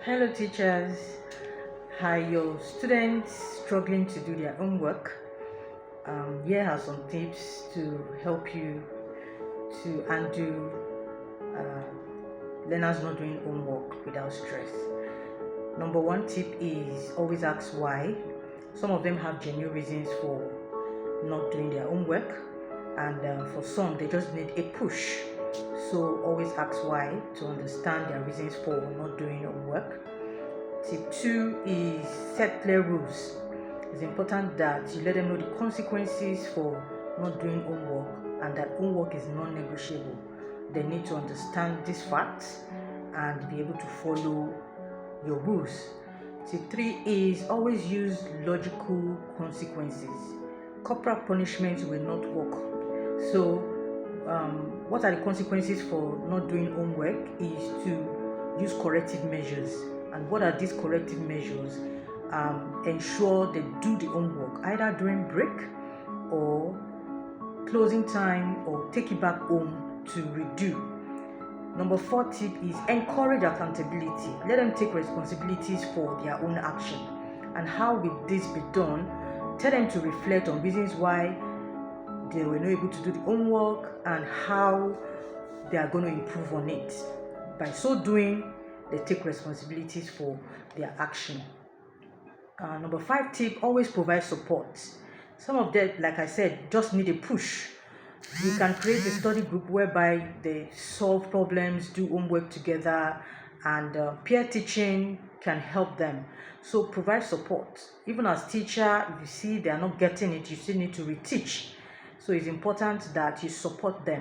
Hello teachers, are your students struggling to do their homework? Here are some tips to help you to undo learners not doing homework without stress. Number one tip is always ask why. Some of them have genuine reasons for not doing their homework, and for some they just need a push. So always ask why to understand their reasons for not doing homework. Tip 2 is set clear rules. It's important that you let them know the consequences for not doing homework and that homework is non-negotiable. They need to understand these facts and be able to follow your rules. Tip 3 is always use logical consequences. Corporal punishment will not work. So, what are the consequences for not doing homework is to use corrective measures. And what are these corrective measures? Ensure they do the homework either during break or closing time, or take it back home to redo. Number 4 tip is encourage accountability. Let them take responsibilities for their own action. And how will this be done? Tell them to reflect on reasons why they were not able to do the homework and how they are going to improve on it. By so doing, they take responsibilities for their action. Number 5 tip, always provide support. Some of them, like I said, just need a push. You can create a study group whereby they solve problems, do homework together, and peer teaching can help them. So provide support. Even as teacher, if you see they are not getting it, you still need to reteach. So it's important that you support them.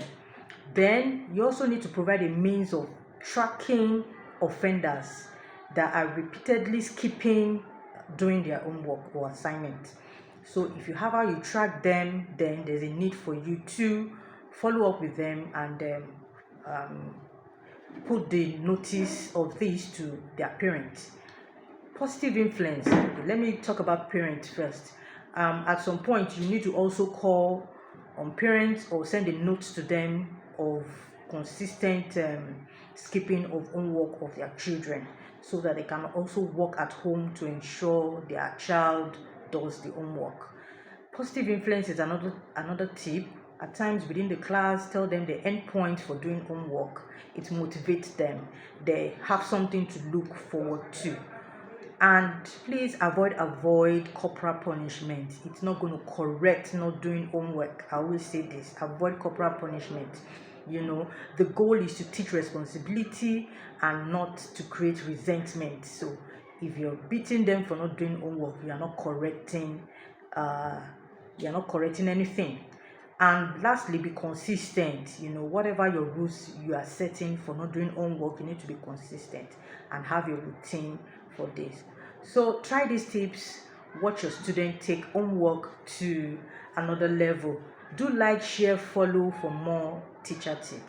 Then you also need to provide a means of tracking offenders that are repeatedly skipping doing their homework or assignment. So if you have how you track them, then there's a need for you to follow up with them and put the notice of this to their parents. Positive influence. Let me talk about parents first. At some point, you need to also call on parents or send a note to them of consistent skipping of homework of their children, so that they can also work at home to ensure their child does the homework. Positive influence is another tip. At times within the class, tell them the end point for doing homework. It motivates them. They have something to look forward to. And please avoid corporal punishment. It's not going to correct not doing homework. I always say this: avoid corporal punishment. The goal is to teach responsibility and not to create resentment. So if you're beating them for not doing homework, you are not correcting anything. And lastly, be consistent. Whatever your rules you are setting for not doing homework, you need to be consistent and have a routine for this. So try these tips. Watch your student take homework to another level. Do like, share, follow for more teacher tips.